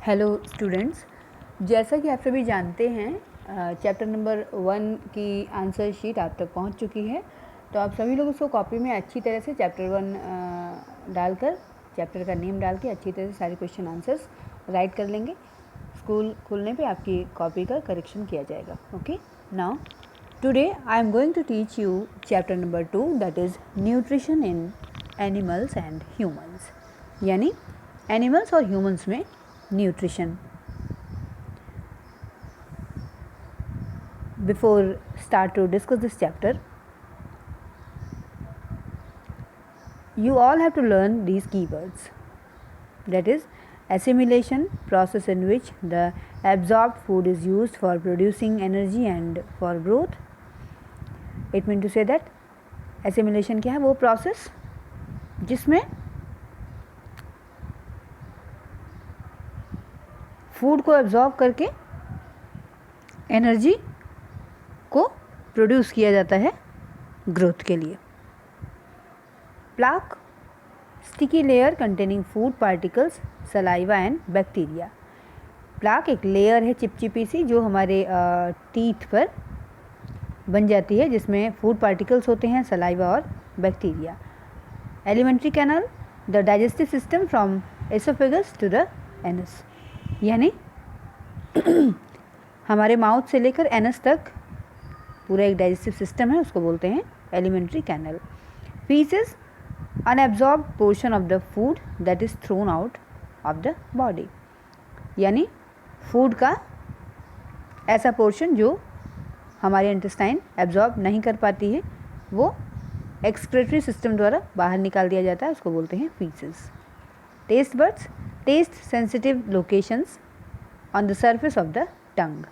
Hello students, जैसा कि आप सभी जानते हैं चैप्टर नंबर 1 की आंसर शीट आप तक पहुंच चुकी है। तो आप सभी लोग उसको कॉपी में अच्छी तरह से चैप्टर 1 डालकर, चैप्टर का नेम डाल के अच्छी तरह से सारे क्वेश्चन आंसर्स राइट कर लेंगे। स्कूल खुलने पे आपकी कॉपी का करेक्शन किया जाएगा। Okay, now today I am going to teach you chapter number 2, that is nutrition in animals and humans, यानी एनिमल्स और ह्यूमंस में nutrition. Before start to discuss this chapter, you all have to learn these keywords, that is assimilation, process in which the absorbed food is used for producing energy and for growth. It means to say that assimilation क्या है, वो process जिसमें food को absorb करके energy को produce किया जाता है ग्रोथ के लिए। Plaque, sticky layer containing food particles, saliva and bacteria. Plaque एक लेयर है चिपचिपी सी जो हमारे टीथ पर बन जाती है, जिसमें फूड पार्टिकल्स होते हैं, सलाइवा और bacteria. Alimentary canal, the digestive system from oesophagus to the anus, यानी हमारे माउथ से लेकर एनस तक पूरा एक डाइजेस्टिव सिस्टम है, उसको बोलते हैं alimentary canal. Faeces, unabsorbed portion of the food that is thrown out of the body, यानी फूड का ऐसा पोर्शन जो हमारे इंटेस्टाइन एब्जॉर्ब नहीं कर पाती है, वो एक्सक्रेटरी सिस्टम द्वारा बाहर निकाल दिया जाता है, उसको बोलते हैं faeces. Taste buds, taste sensitive locations on the surface of the tongue,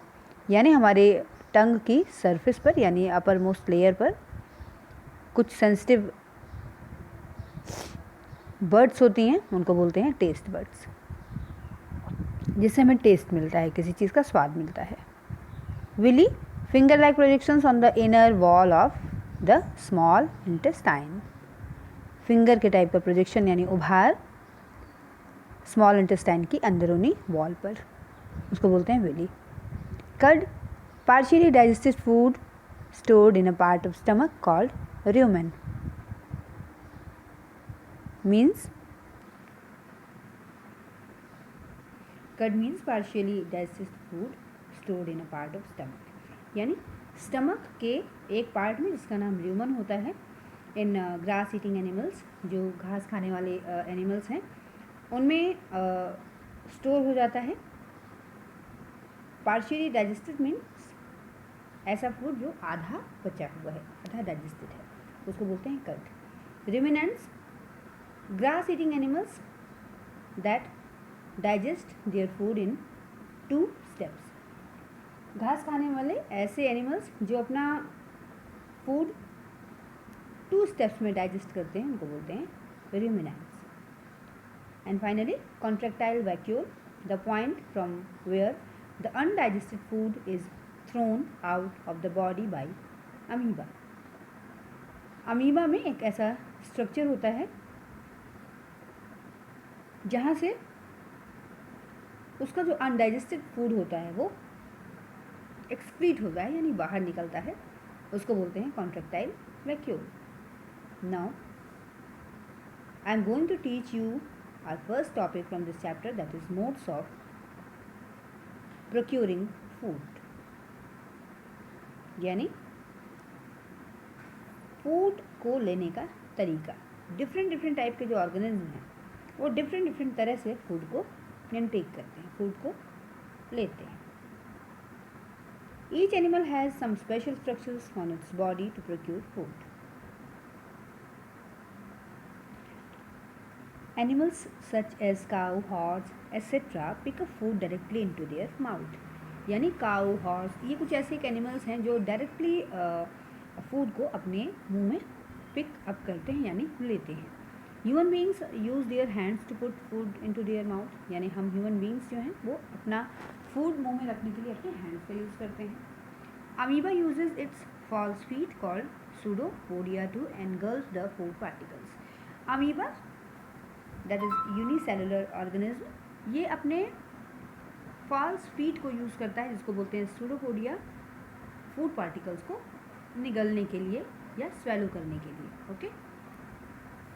यानी हमारे टंग की सरफेस पर यानी अपर मोस्ट लेयर पर कुछ सेंसिटिव बर्ड्स होती हैं, उनको बोलते हैं टेस्ट बर्ड्स, जिससे हमें टेस्ट मिलता है, किसी चीज़ का स्वाद मिलता है। Villi, finger like projections on the inner wall of the small intestine, finger के टाइप का प्रोजेक्शन यानी उभार स्मॉल इंटेस्टाइन की अंदरूनी वॉल पर, उसको बोलते हैं villi. Curd, partially digested food stored in a part of stomach called rumen, means curd means partially digested food stored in a part of stomach, यानी स्टमक के एक पार्ट में जिसका नाम र्यूमन होता है। इन ग्रास ईटिंग एनिमल्स, जो घास खाने वाले एनिमल्स हैं, उनमें स्टोर हो जाता है। पार्शियली डाइजेस्टेड मीन्स ऐसा फूड जो आधा बचा हुआ है, आधा डाइजेस्टेड है, उसको बोलते हैं curd. Ruminants, grass eating animals that digest their food in 2 steps, घास खाने वाले ऐसे एनिमल्स जो अपना फूड 2 स्टेप्स में डाइजेस्ट करते हैं, उनको बोलते हैं ruminants. And finally contractile vacuole, the point from where the undigested food is thrown out of the body by amoeba. Amoeba में एक ऐसा स्ट्रक्चर होता है जहाँ से उसका जो अनडाइजेस्टेड फूड होता है वो एक्सक्रीट होता है, यानी बाहर निकलता है, उसको बोलते हैं contractile vacuole. Now I am going to teach you our first topic from this chapter, that is modes of procuring food, यानी फूड को लेने का तरीका। डिफरेंट टाइप के जो ऑर्गेनिज्म हैं वो डिफरेंट तरह से फूड को इनटेक करते हैं, फूड को लेते हैं। Each animal has some special structures on its body to procure food. Animals such as cow, horse etcetera pick up food directly into their mouth, यानी काउ, हॉर्स, ये कुछ ऐसे एनिमल्स हैं जो डायरेक्टली फूड को अपने मुंह में पिक अप करते हैं, यानी लेते हैं। Human beings use their hands to put food into their mouth, यानी हम ह्यूमन बींग्स जो हैं वो अपना फूड मुंह में रखने के लिए अपने हैंड्स का यूज़ करते हैं। Amoeba uses its false feet called pseudopodia to engulf the food particles. Amoeba that is unicellular organism, ये अपने फॉल्स फीट को यूज़ करता है जिसको बोलते हैं सूडोपोडिया, फूड पार्टिकल्स को निगलने के लिए या स्वेलो करने के लिए. Okay.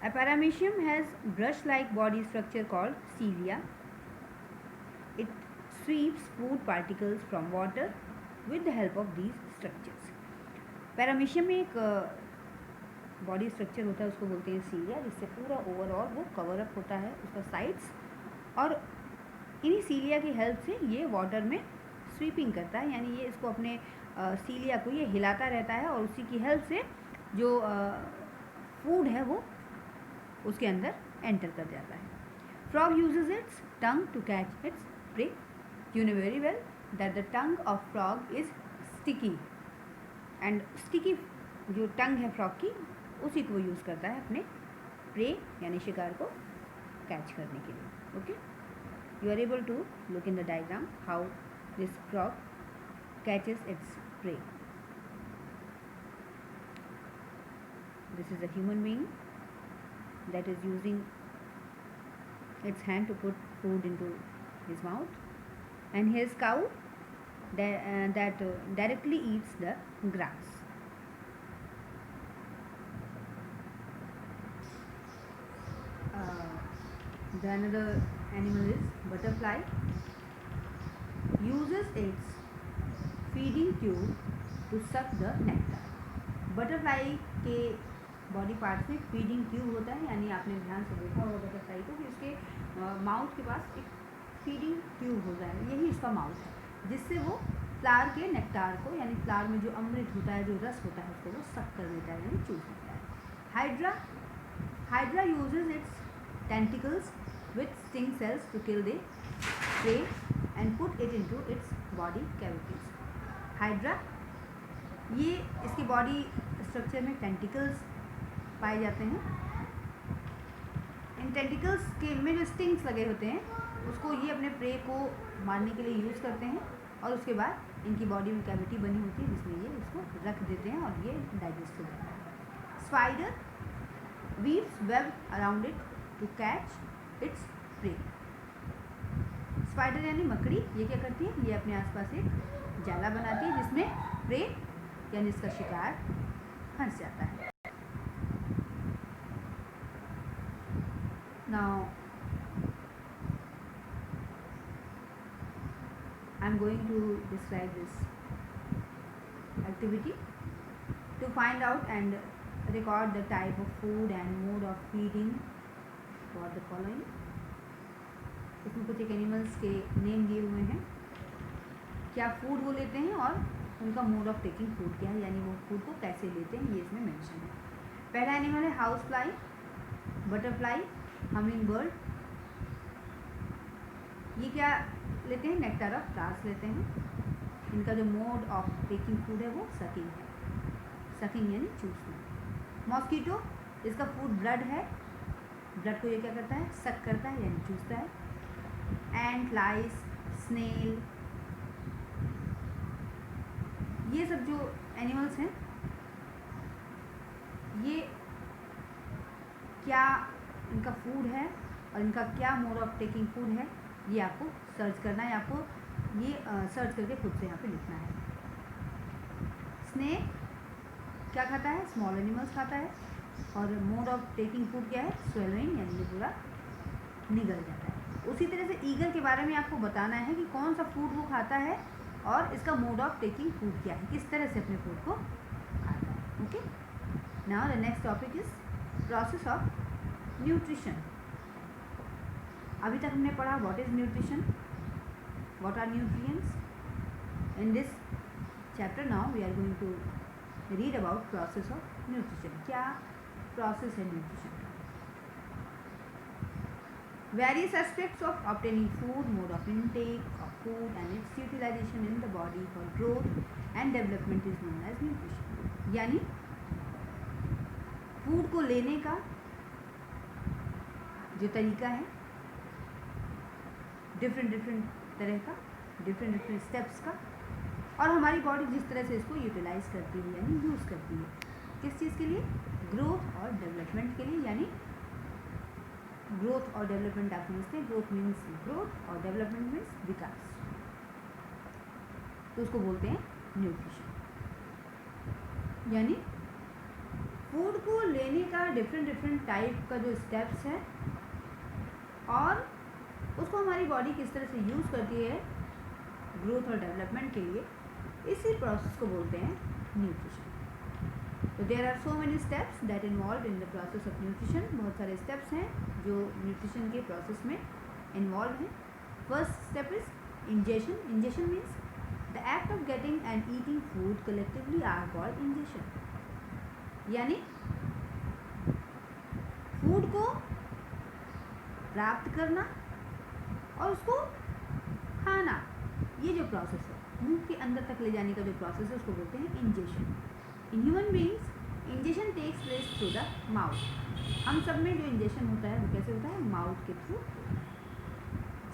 A paramecium has brush-like body structure called cilia. It sweeps food particles from water with the help of these structures. Paramecium में एक बॉडी स्ट्रक्चर होता है, उसको बोलते हैं सीलिया, जिससे पूरा ओवरऑल वो कवर अप होता है उसका साइड्स, और इन्हीं सीलिया की हेल्प से ये वाटर में स्वीपिंग करता है, यानी ये इसको अपने सीलिया को ये हिलाता रहता है और उसी की हेल्प से जो फूड है वो उसके अंदर एंटर कर जाता है. Frog uses its tongue to catch its prey. You know very well that the tongue of frog is sticky, and sticky जो टंग है फ्रॉग की उसी को वो यूज़ करता है अपने प्रे यानी शिकार को कैच करने के लिए. Okay. You are able to look in the diagram how this frog catches its prey. This is a human being that is using its hand to put food into his mouth, and here's cow that directly eats the grass. The another animal is butterfly. Uses its feeding tube to suck the nectar. Butterfly के body parts में feeding tube होता है, यानी आपने ध्यान से देखा होगा बटरफ्लाई को कि उसके माउथ के पास एक फीडिंग ट्यूब होता है, यही उसका माउथ है, जिससे वो फ्लावर के नेक्टार को, यानी फ्लावर में जो अमृत होता है, जो रस होता है, उसको वो सक कर लेता है, यानी चूस लेता है. Hydra uses its tentacles with sting cells to kill the prey and put it into its body cavities. Hydra, ये इसकी बॉडी स्ट्रक्चर में टेंटिकल्स पाए जाते हैं. इन टेंटिकल्स के में जो स्टिंग्स लगे होते हैं उसको ये अपने प्रे को मारने के लिए यूज़ करते हैं, और उसके बाद इनकी बॉडी में कैविटी बनी होती है जिसमें ये इसको रख देते हैं और ये डाइजेस्ट हो जाता है. Spider weaves web around it to catch its prey. Spider यानी मकड़ी, ये क्या करती है, ये अपने आसपास एक जाला बनाती है जिसमें प्रे यानी इसका शिकार फंस जाता है. Now I am going to describe this activity. To find out and record the type of food and mode of feeding for the following. इसमें कुछ एक एनिमल्स के नेम दिए हुए हैं, क्या फूड वो लेते हैं और उनका मोड ऑफ टेकिंग फूड क्या है, यानी वो फूड को कैसे लेते हैं, ये इसमें मेंशन है. पहला एनिमल है house fly, butterfly, humming bird. ये क्या लेते हैं, नेक्टर ऑफ फ्लावर्स लेते हैं. इनका जो मोड ऑफ टेकिंग फूड है वो सकिंग है, सकिंग यानी चूसना. मॉस्कीटो, इसका फूड ब्लड है, ब्लड को ये क्या करता है, सक करता है यानी चूसता है. एंट, लाइस, स्नेल, ये सब जो एनिमल्स हैं ये क्या इनका फूड है और इनका क्या मोड ऑफ टेकिंग फूड है, ये आपको सर्च करना है, आपको ये सर्च करके खुद से यहाँ पे लिखना है. स्नेक क्या खाता है, स्मॉल एनिमल्स खाता है, और मोड ऑफ टेकिंग फूड क्या है, स्वेलोइंग, यानी ये पूरा निगल जाता है. उसी तरह से ईगल के बारे में आपको बताना है कि कौन सा फूड वो खाता है और इसका मोड ऑफ टेकिंग फूड क्या है, किस तरह से अपने फूड को खाता है. Okay. Now the next topic is process of nutrition. अभी तक हमने पढ़ा what is nutrition, what are nutrients. In this chapter now we are going to read about process of nutrition. क्या प्रोसेस है न्यूट्रिशन का. Various aspects of obtaining food, mode of intake of food and its utilization in the body for growth and development is known as nutrition. यानी food को लेने का जो तरीका है, डिफरेंट तरह का, डिफरेंट स्टेप्स का, और हमारी बॉडी जिस तरह से इसको यूटिलाइज करती है यानी यूज़ करती है, किस चीज़ के लिए, ग्रोथ और डेवलपमेंट के लिए. यानी ग्रोथ और डेवलपमेंट आप समझते हैं, ग्रोथ मीन्स ग्रोथ और डेवलपमेंट मीन्स विकास. तो उसको बोलते हैं न्यूट्रिशन। यानी फूड को लेने का डिफरेंट टाइप का जो स्टेप्स है और उसको हमारी बॉडी किस तरह से यूज़ करती है ग्रोथ और डेवलपमेंट के लिए, इसी प्रोसेस को बोलते हैं न्यूट्रिशन। तो there are so many steps that involve in the process of nutrition. बहुत सारे स्टेप्स हैं जो न्यूट्रिशन के प्रोसेस में इन्वॉल्व हैं। First step is ingestion. Ingestion means the act of getting and eating food collectively are called ingestion. यानी food को प्राप्त करना और उसको खाना, ये जो प्रोसेस है मुंह के अंदर तक ले जाने का जो प्रोसेस है उसको बोलते हैं ingestion. In human beings ingestion takes place through the mouth. हम सब में जो इंजेशन होता है वो कैसे होता है? माउथ के थ्रू।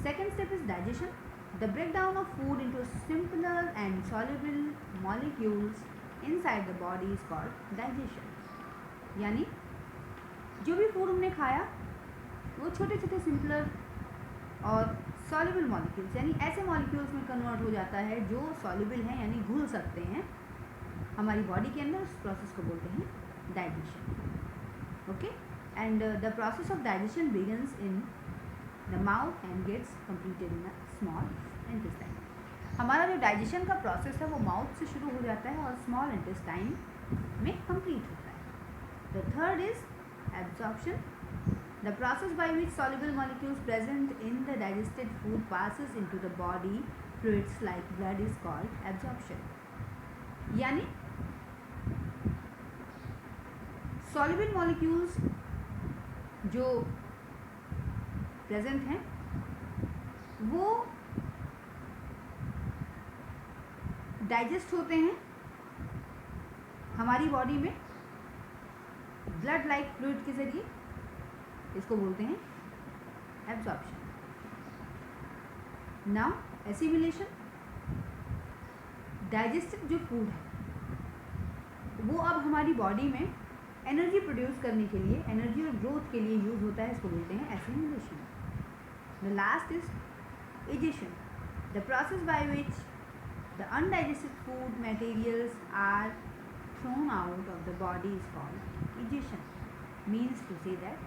Second step is digestion. The break down of food into simpler and soluble molecules inside the body is called digestion. यानी जो भी फूड हमने खाया वो छोटे छोटे सिंपलर और सॉल्युबल मॉलिक्यूल्स यानी ऐसे मॉलिक्यूल्स में कन्वर्ट हो जाता है जो सॉल्युबल हैं यानी घुल सकते हैं हमारी बॉडी के अंदर। उस प्रोसेस को बोलते हैं digestion. Okay, and the process of digestion begins in the mouth and gets completed in a small intestine. हमारा जो डाइजेशन का प्रोसेस है वो माउथ से शुरू हो जाता है और स्मॉल इंटेस्टाइन में कंप्लीट होता है। The third is absorption. The process by which soluble molecules present in the digested food passes into the body fluids like blood is called absorption. यानी soluble molecules जो present हैं वो digest होते हैं हमारी बॉडी में ब्लड लाइक फ्लूइड के जरिए। इसको बोलते हैं एब्जॉर्प्शन। Now assimilation. डाइजेस्टेड जो फूड है वो अब हमारी बॉडी में एनर्जी प्रोड्यूस करने के लिए, एनर्जी और ग्रोथ के लिए यूज होता है। इसको बोलते हैं assimilation. The last is egestion. The process by which the undigested food materials are thrown out of the body is called egestion. Means to say that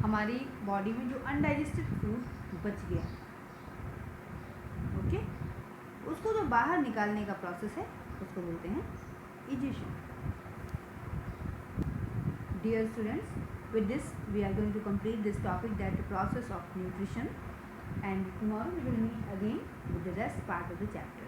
हमारी बॉडी में जो अनडाइजेस्टेड फूड बच गया, ओके, उसको जो बाहर निकालने का प्रोसेस है उसको बोलते हैं egestion. Dear students, with this we are going to complete this topic that the process of nutrition, and tomorrow we will meet again with the rest part of the chapter.